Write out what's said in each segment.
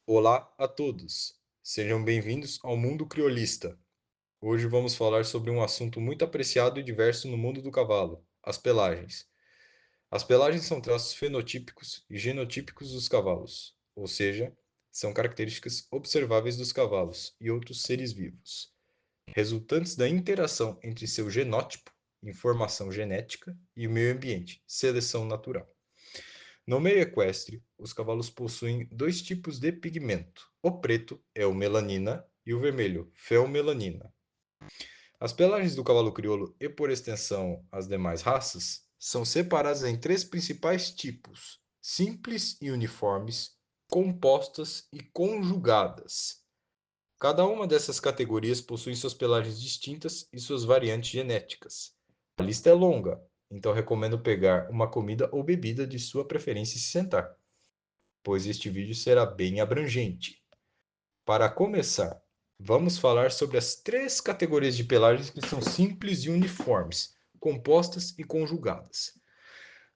Olá a todos, sejam bem-vindos ao Mundo Criolista. Hoje vamos falar sobre um assunto muito apreciado e diverso no mundo do cavalo, as pelagens. As pelagens são traços fenotípicos e genotípicos dos cavalos, ou seja, são características observáveis dos cavalos e outros seres vivos, resultantes da interação entre seu genótipo, informação genética, e o meio ambiente, seleção natural. No meio equestre, os cavalos possuem dois tipos de pigmento. O preto é o melanina e o vermelho, felmelanina. As pelagens do cavalo crioulo e, por extensão, as demais raças, são separadas em três principais tipos: simples e uniformes, compostas e conjugadas. Cada uma dessas categorias possui suas pelagens distintas e suas variantes genéticas. A lista é longa, então recomendo pegar uma comida ou bebida de sua preferência e se sentar, pois este vídeo será bem abrangente. Para começar, vamos falar sobre as três categorias de pelagens que são simples e uniformes, compostas e conjugadas.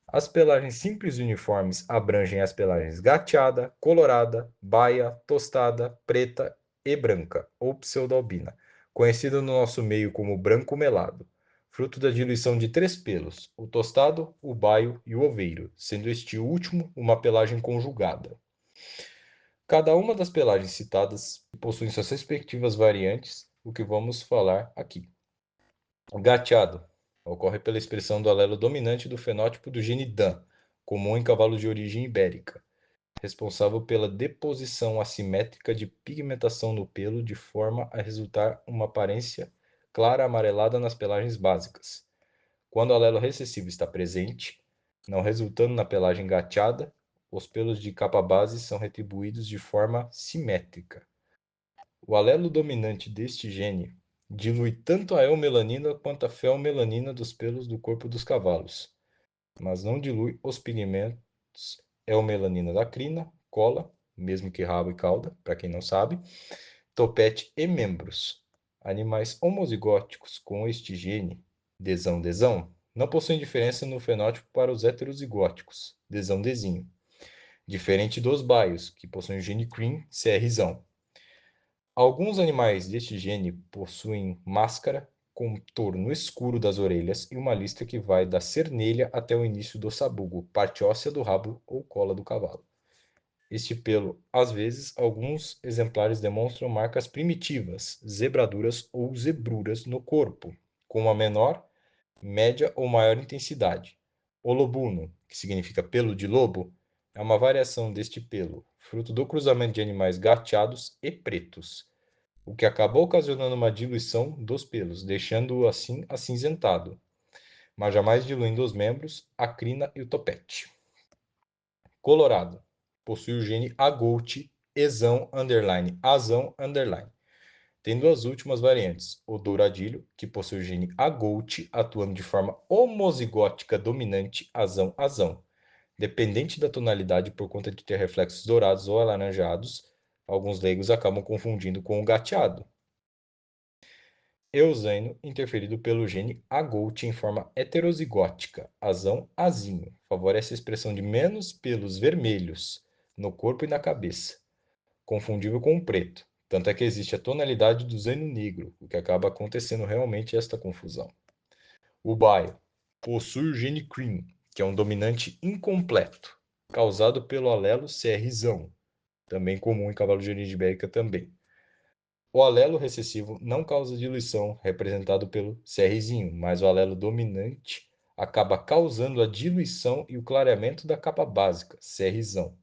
As pelagens simples e uniformes abrangem as pelagens gateada, colorada, baia, tostada, preta e branca, ou pseudo-albina, conhecida no nosso meio como branco melado, fruto da diluição de três pelos, o tostado, o baio e o oveiro, sendo este último uma pelagem conjugada. Cada uma das pelagens citadas possui suas respectivas variantes, o que vamos falar aqui. O gateado ocorre pela expressão do alelo dominante do fenótipo do gene DAM, comum em cavalos de origem ibérica, responsável pela deposição assimétrica de pigmentação no pelo de forma a resultar uma aparência clara amarelada nas pelagens básicas. Quando o alelo recessivo está presente, não resultando na pelagem gateada, os pelos de capa base são retribuídos de forma simétrica. O alelo dominante deste gene dilui tanto a eumelanina quanto a felmelanina dos pelos do corpo dos cavalos, mas não dilui os pigmentos eumelanina da crina, cola, mesmo que rabo e cauda, para quem não sabe, topete e membros. Animais homozigóticos com este gene, desão-desão, não possuem diferença no fenótipo para os heterozigóticos, desão-desinho, diferente dos baios, que possuem o gene CRIN, CRzão. Alguns animais deste gene possuem máscara, contorno escuro das orelhas e uma lista que vai da cernelha até o início do sabugo, parte óssea do rabo ou cola do cavalo. Este pelo, às vezes, alguns exemplares demonstram marcas primitivas, zebraduras ou zebruras no corpo, com uma menor, média ou maior intensidade. O lobuno, que significa pelo de lobo, é uma variação deste pelo, fruto do cruzamento de animais gateados e pretos, o que acabou ocasionando uma diluição dos pelos, deixando-o assim acinzentado, mas jamais diluindo os membros, a crina e o topete. Colorado possui o gene AGOT, EZão, AZão, tem duas últimas variantes, o douradilho, que possui o gene AGOT, atuando de forma homozigótica dominante, azão, dependente da tonalidade por conta de ter reflexos dourados ou alaranjados, alguns leigos acabam confundindo com o gateado. Eosino, interferido pelo gene AGOT em forma heterozigótica, azinho, favorece a expressão de menos pelos vermelhos no corpo e na cabeça, confundível com o preto, tanto é que existe a tonalidade do zeno negro, o que acaba acontecendo realmente esta confusão. O baio possui o gene CRIN, que é um dominante incompleto, causado pelo alelo CRzão, também comum em cavalo de origem ibérica também. O alelo recessivo não causa diluição, representado pelo CRzinho, mas o alelo dominante acaba causando a diluição e o clareamento da capa básica, CRzão.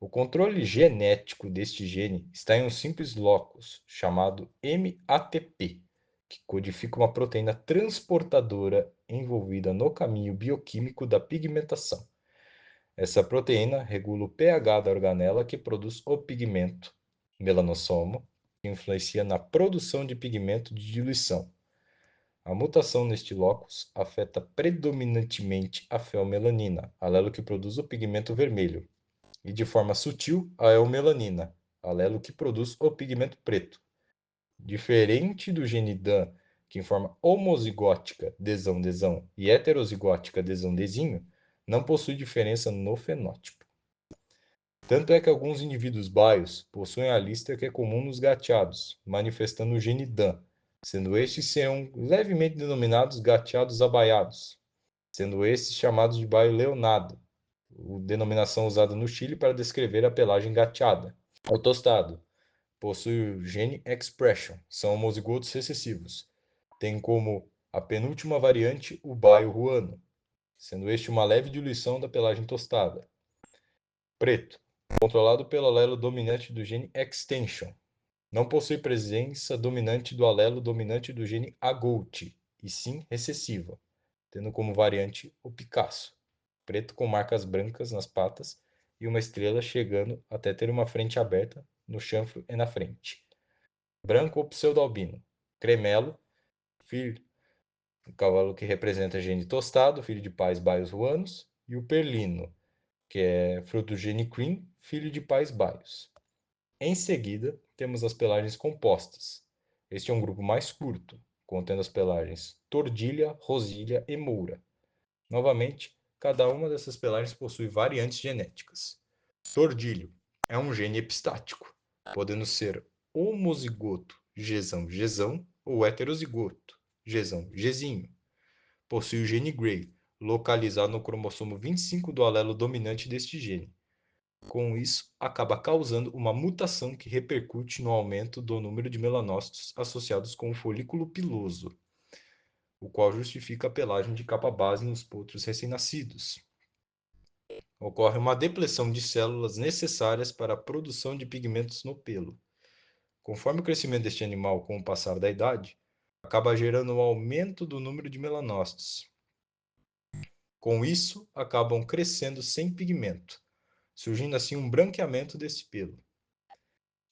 O controle genético deste gene está em um simples locus, chamado MATP, que codifica uma proteína transportadora envolvida no caminho bioquímico da pigmentação. Essa proteína regula o pH da organela que produz o pigmento, melanossomo, que influencia na produção de pigmento de diluição. A mutação neste locus afeta predominantemente a felmelanina, alelo que produz o pigmento vermelho, e de forma sutil a eumelanina, alelo que produz o pigmento preto. Diferente do gene DAM, que em forma homozigótica, desão-desão, e heterozigótica, desão-desinho, não possui diferença no fenótipo. Tanto é que alguns indivíduos baios possuem a lista que é comum nos gateados, manifestando o gene DAN, sendo estes serão levemente denominados gateados abaiados, sendo estes chamados de baio leonado, denominação usada no Chile para descrever a pelagem gateada. O tostado possui o gene expression, são homozigotos recessivos. Tem como a penúltima variante o baio ruano, sendo este uma leve diluição da pelagem tostada. Preto, controlado pelo alelo dominante do gene extension. Não possui presença dominante do alelo dominante do gene AGOT, e sim recessiva, tendo como variante o Picasso, preto com marcas brancas nas patas e uma estrela chegando até ter uma frente aberta no chanfro e na frente. Branco ou pseudo-albino. Cremelo, filho, o cavalo que representa gene tostado, filho de pais baios ruanos, e o perlino, que é fruto do gene cream, filho de pais baios. Em seguida, temos as pelagens compostas. Este é um grupo mais curto, contendo as pelagens tordilha, rosilha e moura. Novamente, cada uma dessas pelagens possui variantes genéticas. Tordilho é um gene epistático, podendo ser homozigoto gesão ou heterozigoto gesinho. Possui o gene Gray, localizado no cromossomo 25 do alelo dominante deste gene. Com isso, acaba causando uma mutação que repercute no aumento do número de melanócitos associados com o folículo piloso, o qual justifica a pelagem de capa base nos potros recém-nascidos. Ocorre uma depressão de células necessárias para a produção de pigmentos no pelo. Conforme o crescimento deste animal com o passar da idade, acaba gerando um aumento do número de melanócitos. Com isso, acabam crescendo sem pigmento, surgindo assim um branqueamento desse pelo.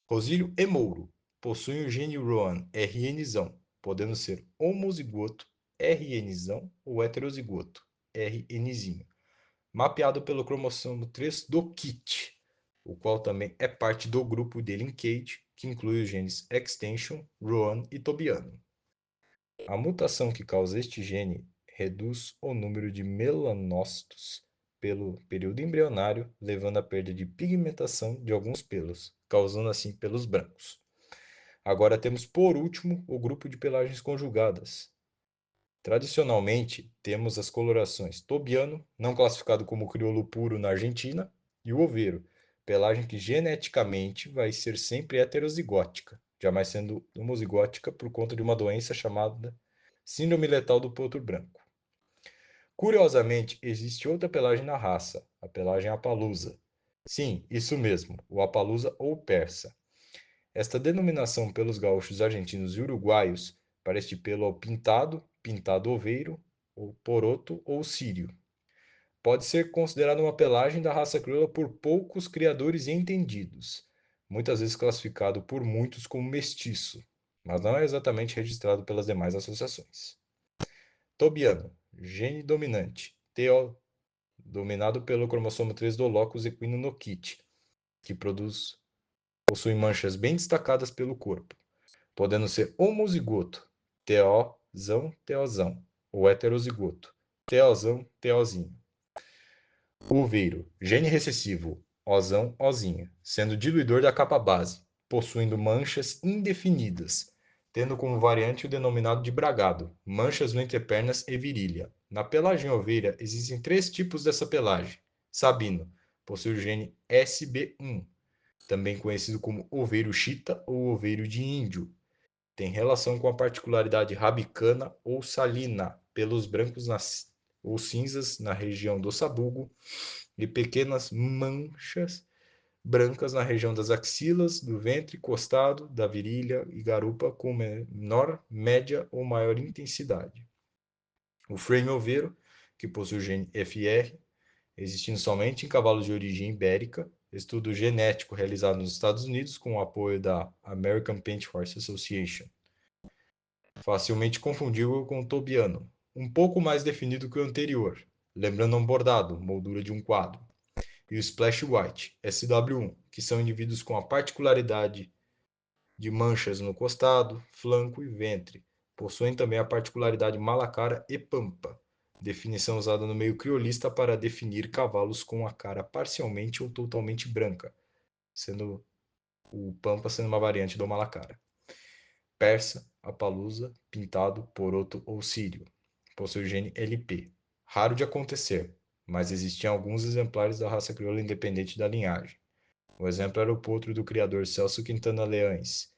Rosilho e mouro possuem o gene ROAN RNzão, podendo ser homozigoto RNzão ou heterozigoto RNzinho, mapeado pelo cromossomo 3 do KIT, o qual também é parte do grupo de linkage, que inclui os genes extension, ROAN e tobiano. A mutação que causa este gene reduz o número de melanócitos pelo período embrionário, levando à perda de pigmentação de alguns pelos, causando assim pelos brancos. Agora temos, por último, o grupo de pelagens conjugadas. Tradicionalmente, temos as colorações tobiano, não classificado como crioulo puro na Argentina, e o oveiro, pelagem que geneticamente vai ser sempre heterozigótica, jamais sendo homozigótica por conta de uma doença chamada síndrome letal do potro branco. Curiosamente, existe outra pelagem na raça, a pelagem Appaloosa. Sim, isso mesmo, o Appaloosa ou persa. Esta denominação pelos gaúchos argentinos e uruguaios para este pelo ao pintado, pintado oveiro, ou poroto ou sírio. Pode ser considerado uma pelagem da raça crioula por poucos criadores e entendidos, muitas vezes classificado por muitos como mestiço, mas não é exatamente registrado pelas demais associações. Tobiano, gene dominante, TO, dominado pelo cromossomo 3 do locus equino no kit, que possui manchas bem destacadas pelo corpo, podendo ser homozigoto, TOzão, TOzão, ou heterozigoto, TOzão, TOzinho. Uveiro, gene recessivo, Ozão, Ozinho, sendo diluidor da capa base, possuindo manchas indefinidas, tendo como variante o denominado de bragado, manchas no entrepernas e virilha. Na pelagem oveira existem 3 tipos dessa pelagem. Sabino, possui o gene SB1, também conhecido como oveiro chita ou oveiro de índio. Tem relação com a particularidade rabicana ou salina, pelos brancos ou cinzas na região do sabugo e pequenas manchas brancas na região das axilas, do ventre, costado, da virilha e garupa com menor, média ou maior intensidade. O frame oveiro, que possui o gene FR, existindo somente em cavalos de origem ibérica, estudo genético realizado nos Estados Unidos com o apoio da American Paint Horse Association. Facilmente confundível com o tobiano, um pouco mais definido que o anterior, lembrando um bordado, moldura de um quadro, e o Splash White, SW1, que são indivíduos com a particularidade de manchas no costado, flanco e ventre. Possuem também a particularidade malacara e pampa, definição usada no meio criolista para definir cavalos com a cara parcialmente ou totalmente branca, sendo o pampa sendo uma variante do malacara. Persa, Appaloosa, pintado, poroto ou sírio. Possui o gene LP. Raro de acontecer, mas existiam alguns exemplares da raça crioula independente da linhagem. O exemplo era o potro do criador Celso Quintana Leães,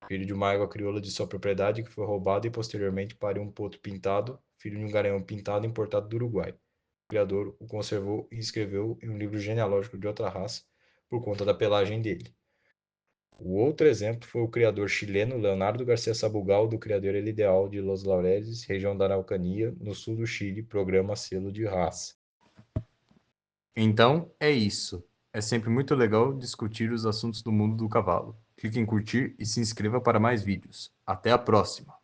filho de uma égua crioula de sua propriedade que foi roubada e posteriormente pariu um potro pintado, filho de um garanhão pintado importado do Uruguai. O criador o conservou e escreveu em um livro genealógico de outra raça por conta da pelagem dele. O outro exemplo foi o criador chileno Leonardo Garcia Sabugal, do criador El Ideal de Los Laureles, região da Araucanía, no sul do Chile, programa selo de raça. Então, é isso. É sempre muito legal discutir os assuntos do mundo do cavalo. Clique em curtir e se inscreva para mais vídeos. Até a próxima!